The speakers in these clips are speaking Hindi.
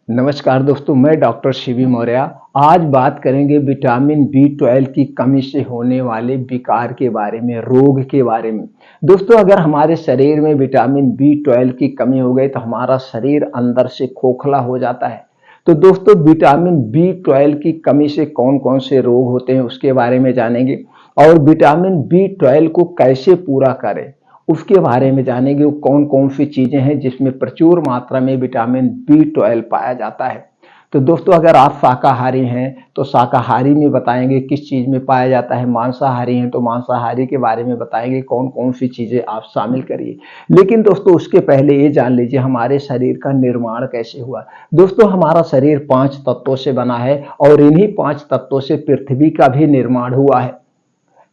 नमस्कार दोस्तों, मैं डॉक्टर शिवी मौर्य। आज बात करेंगे विटामिन बी 12 की कमी से होने वाले विकार के बारे में, रोग के बारे में। दोस्तों, अगर हमारे शरीर में विटामिन बी 12 की कमी हो गई तो हमारा शरीर अंदर से खोखला हो जाता है। तो दोस्तों, विटामिन बी 12 की कमी से कौन कौन से रोग होते हैं उसके बारे में जानेंगे, और विटामिन बी 12 को कैसे पूरा करें उसके बारे में जानेंगे। वो कौन कौन सी चीजें हैं जिसमें प्रचुर मात्रा में विटामिन बी 12 पाया जाता है। तो दोस्तों, अगर आप शाकाहारी हैं तो शाकाहारी में बताएंगे किस चीज में पाया जाता है, मांसाहारी हैं तो मांसाहारी के बारे में बताएंगे कौन कौन सी चीजें आप शामिल करिए। लेकिन दोस्तों, उसके पहले ये जान लीजिए हमारे शरीर का निर्माण कैसे हुआ। दोस्तों, हमारा शरीर 5 तत्वों से बना है और इन्हीं 5 तत्वों से पृथ्वी का भी निर्माण हुआ है।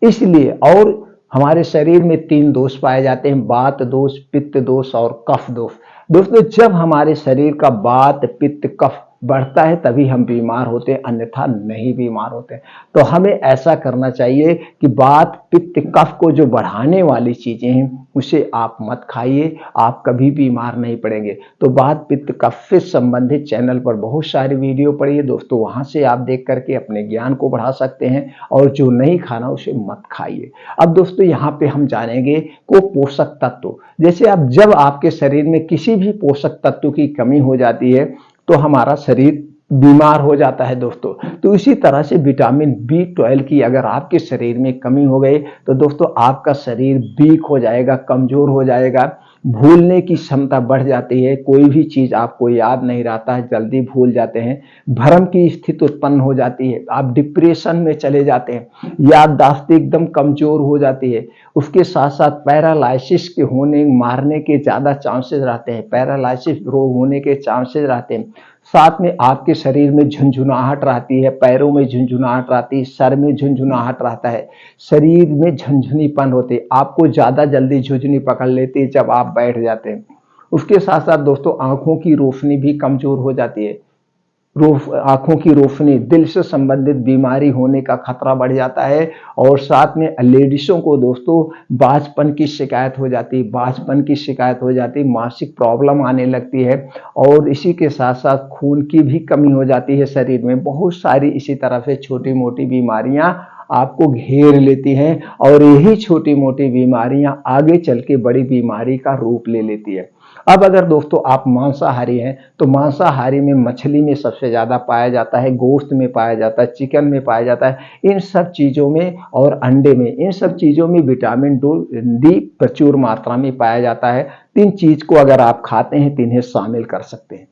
इसलिए और हमारे शरीर में 3 दोष पाए जाते हैं, वात दोष, पित्त दोष और कफ दोष। दोस्तों, जब हमारे शरीर का वात, पित्त, कफ बढ़ता है तभी हम बीमार होते हैं, अन्यथा नहीं बीमार होते। तो हमें ऐसा करना चाहिए कि वात, पित्त, कफ को जो बढ़ाने वाली चीजें हैं उसे आप मत खाइए, आप कभी बीमार नहीं पड़ेंगे। तो वात, पित्त, कफ से संबंधित चैनल पर बहुत सारी वीडियो पड़ी है दोस्तों, वहां से आप देख करके अपने ज्ञान को बढ़ा सकते हैं, और जो नहीं खाना उसे मत खाइए। अब दोस्तों, यहाँ पे हम जानेंगे को पोषक तत्व। जैसे अब जब आपके शरीर में किसी भी पोषक तत्व की कमी हो जाती है तो हमारा शरीर बीमार हो जाता है दोस्तों। तो इसी तरह से विटामिन बी 12 की अगर आपके शरीर में कमी हो गई तो दोस्तों आपका शरीर वीक हो जाएगा, कमजोर हो जाएगा, भूलने की क्षमता बढ़ जाती है, कोई भी चीज आपको याद नहीं रहता है, जल्दी भूल जाते हैं, भ्रम की स्थिति उत्पन्न हो जाती है, आप डिप्रेशन में चले जाते हैं, याददाश्त एकदम कमजोर हो जाती है। उसके साथ साथ पैरालाइसिस के होने, मारने के ज्यादा चांसेस रहते हैं, पैरालाइसिस रोग होने के चांसेस रहते हैं। साथ में आपके शरीर में झुंझुनाहट रहती है, पैरों में झुंझुनाहट रहती है, सर में झुंझुनाहट रहता है, शरीर में झुंझुनीपन होती है, आपको ज्यादा जल्दी झुंझुनी पकड़ लेती है जब आप बैठ जाते हैं। उसके साथ साथ दोस्तों आंखों की रोशनी भी कमजोर हो जाती है। आंखों की रोशनी, दिल से संबंधित बीमारी होने का खतरा बढ़ जाता है। और साथ में लेडीजों को दोस्तों बाझपन की शिकायत हो जाती है, बाझपन की शिकायत हो जाती है, मासिक प्रॉब्लम आने लगती है, और इसी के साथ साथ खून की भी कमी हो जाती है शरीर में। बहुत सारी इसी तरह से छोटी मोटी बीमारियां आपको घेर लेती हैं, और यही छोटी मोटी बीमारियां आगे चल के बड़ी बीमारी का रूप ले लेती है। अब अगर दोस्तों आप मांसाहारी हैं तो मांसाहारी में मछली में सबसे ज्यादा पाया जाता है, गोश्त में पाया जाता है, चिकन में पाया जाता है, इन सब चीजों में, और अंडे में, इन सब चीजों में विटामिन डी प्रचुर मात्रा में पाया जाता है। तीन चीज को अगर आप खाते हैं तो इन्हें शामिल कर सकते हैं।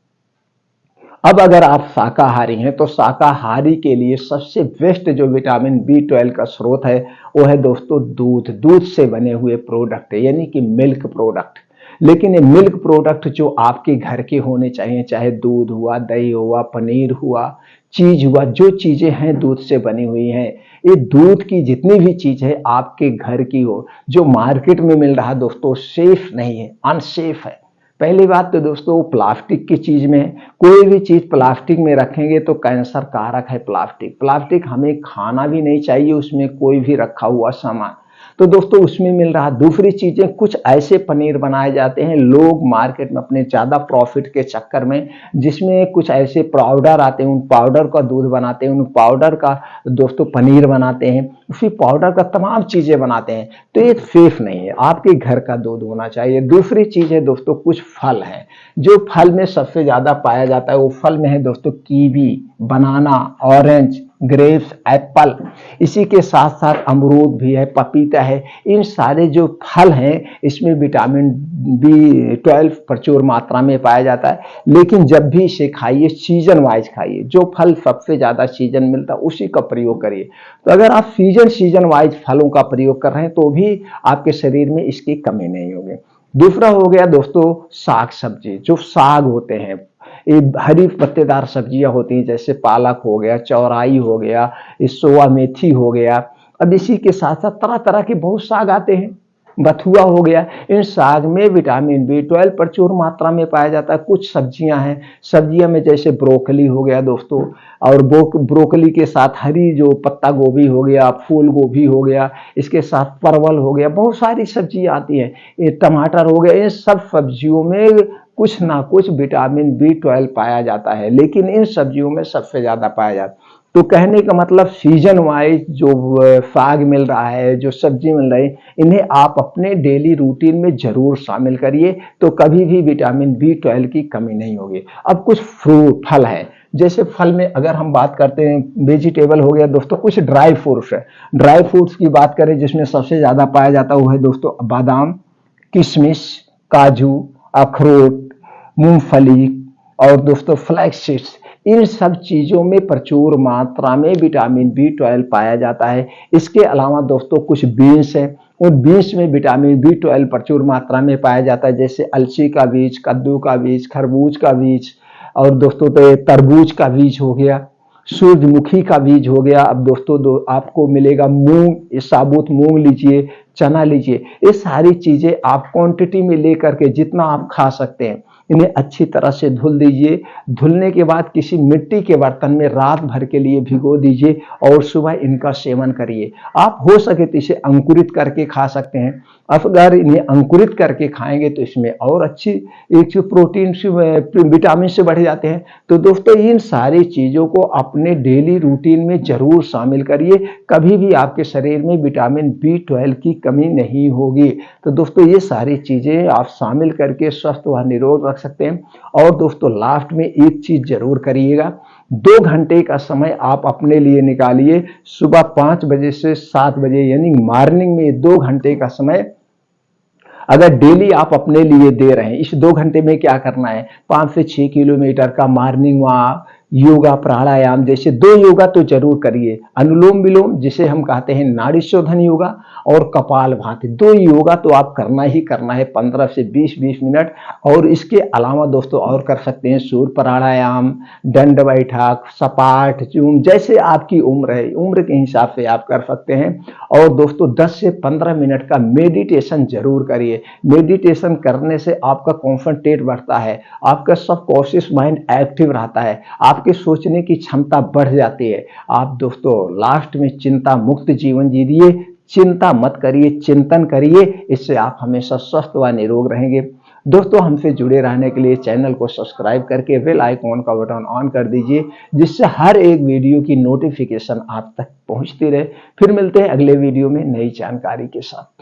अब अगर आप शाकाहारी हैं तो शाकाहारी के लिए सबसे बेस्ट जो विटामिन बी 12 का स्रोत है वो है दोस्तों दूध। दूध से बने हुए प्रोडक्ट यानी कि मिल्क प्रोडक्ट। लेकिन ये मिल्क प्रोडक्ट जो आपके घर के होने चाहिए, चाहे दूध हुआ, दही हुआ, पनीर हुआ, चीज हुआ, जो चीजें हैं दूध से बनी हुई हैं, ये दूध की जितनी भी चीज है आपके घर की हो। जो मार्केट में मिल रहा दोस्तों सेफ नहीं है, अनसेफ है। पहली बात तो दोस्तों प्लास्टिक की चीज में, कोई भी चीज प्लास्टिक में रखेंगे तो कैंसर कारक है। प्लास्टिक प्लास्टिक हमें खाना भी नहीं चाहिए, उसमें कोई भी रखा हुआ सामान। तो दोस्तों उसमें मिल रहा। दूसरी चीजें, कुछ ऐसे पनीर बनाए जाते हैं लोग मार्केट में अपने ज्यादा प्रॉफिट के चक्कर में, जिसमें कुछ ऐसे पाउडर आते हैं, उन पाउडर का दूध बनाते हैं, उन पाउडर का दोस्तों पनीर बनाते हैं, उसी पाउडर का तमाम चीजें बनाते हैं। तो ये सेफ नहीं है, आपके घर का दूध होना चाहिए। दूसरी चीज है दोस्तों, कुछ फल है जो फल में सबसे ज्यादा पाया जाता है, वो फल में है दोस्तों कीवी, बनाना, ऑरेंज, ग्रेप्स, एप्पल। इसी के साथ साथ अमरूद भी है, पपीता है। इन सारे जो फल हैं इसमें विटामिन बी 12 प्रचुर मात्रा में पाया जाता है। लेकिन जब भी इसे खाइए सीजन वाइज खाइए, जो फल सबसे ज्यादा सीजन मिलता है उसी का प्रयोग करिए। तो अगर आप सीजन वाइज फलों का प्रयोग कर रहे हैं तो भी आपके शरीर में इसकी कमी नहीं होगी। दूसरा हो गया दोस्तों साग सब्जी, जो साग होते हैं, ये हरी पत्तेदार सब्जियां होती हैं, जैसे पालक हो गया, चौराई हो गया, सोआ मेथी हो गया। अब इसी के साथ साथ तरह तरह के बहुत साग आते हैं, बथुआ हो गया। इन साग में विटामिन बी 12 प्रचुर मात्रा में पाया जाता है। कुछ सब्जियां हैं, सब्जियां में जैसे ब्रोकली हो गया दोस्तों, और ब्रोकली के साथ हरी जो पत्ता गोभी हो गया, फूल गोभी हो गया, इसके साथ परवल हो गया, बहुत सारी सब्जियां आती हैं, ये टमाटर हो गया। इन सब सब्जियों में कुछ ना कुछ विटामिन B12 पाया जाता है, लेकिन इन सब्जियों में सबसे ज्यादा पाया जाता है। तो कहने का मतलब सीजन वाइज जो साग मिल रहा है, जो सब्जी मिल रही है, इन्हें आप अपने डेली रूटीन में जरूर शामिल करिए, तो कभी भी विटामिन B12 की कमी नहीं होगी। अब कुछ फ्रूट फल है, जैसे फल में अगर हम बात करते हैं, वेजिटेबल हो गया दोस्तों, कुछ ड्राई फ्रूट्स है। ड्राई फ्रूट्स की बात करें जिसमें सबसे ज्यादा पाया जाता है वो है दोस्तों बादाम, किशमिश, काजू, अखरोट, मूंगफली और दोस्तों फ्लैक्स सीड्स। इन सब चीजों में प्रचुर मात्रा में विटामिन B12 पाया जाता है। इसके अलावा दोस्तों कुछ बीन्स है, उन बीन्स में विटामिन B12 प्रचुर मात्रा में पाया जाता है, जैसे अलसी का बीज, कद्दू का बीज, खरबूज का बीज और दोस्तों तो तरबूज का बीज हो गया, सूरजमुखी का बीज हो गया। अब दोस्तों आपको मिलेगा मूंग, ये साबुत मूंग लीजिए, चना लीजिए। ये सारी चीजें आप क्वांटिटी में लेकर के जितना आप खा सकते हैं, इन्हें अच्छी तरह से धुल दीजिए। धुलने के बाद किसी मिट्टी के बर्तन में रात भर के लिए भिगो दीजिए और सुबह इनका सेवन करिए। आप हो सके तो इसे अंकुरित करके खा सकते हैं। अगर इन्हें अंकुरित करके खाएंगे तो इसमें और अच्छी एक प्रोटीन से, विटामिन से बढ़ जाते हैं। तो दोस्तों इन सारी चीजों को अपने डेली रूटीन में जरूर शामिल करिए, कभी भी आपके शरीर में विटामिन B12 की कमी नहीं होगी। तो दोस्तों ये सारी चीजें आप शामिल करके स्वस्थ व निरोग रख सकते हैं। और दोस्तों लास्ट में एक चीज जरूर करिएगा, 2 घंटे का समय आप अपने लिए निकालिए। सुबह 5 बजे से 7 बजे यानी मॉर्निंग में 2 घंटे का समय अगर डेली आप अपने लिए दे रहे हैं, इस 2 घंटे में क्या करना है, 5 से 6 किलोमीटर का मॉर्निंग वॉक, योगा प्राणायाम जैसे 2 योगा तो जरूर करिए। अनुलोम विलोम जिसे हम कहते हैं नाड़ी शोधन योगा, और कपालभाति, 2 योगा तो आप करना ही करना है 15 से 20 मिनट। और इसके अलावा दोस्तों और कर सकते हैं सूर्य प्राणायाम, दंड बैठक, सपाट, चूम, जैसे आपकी उम्र है, उम्र के हिसाब से आप कर सकते हैं। और दोस्तों 10 से 15 मिनट का मेडिटेशन जरूर करिए। मेडिटेशन करने से आपका कॉन्सेंट्रेट बढ़ता है, आपका सबकॉन्शियस माइंड एक्टिव रहता है, आपके सोचने की क्षमता बढ़ जाती है। आप दोस्तों लास्ट में चिंता मुक्त जीवन जीजिए, चिंता मत करिए, चिंतन करिए, इससे आप हमेशा स्वस्थ व निरोग रहेंगे। दोस्तों हमसे जुड़े रहने के लिए चैनल को सब्सक्राइब करके बेल आइकॉन का बटन ऑन कर दीजिए, जिससे हर एक वीडियो की नोटिफिकेशन आप तक पहुंचती रहे। फिर मिलते हैं अगले वीडियो में नई जानकारी के साथ।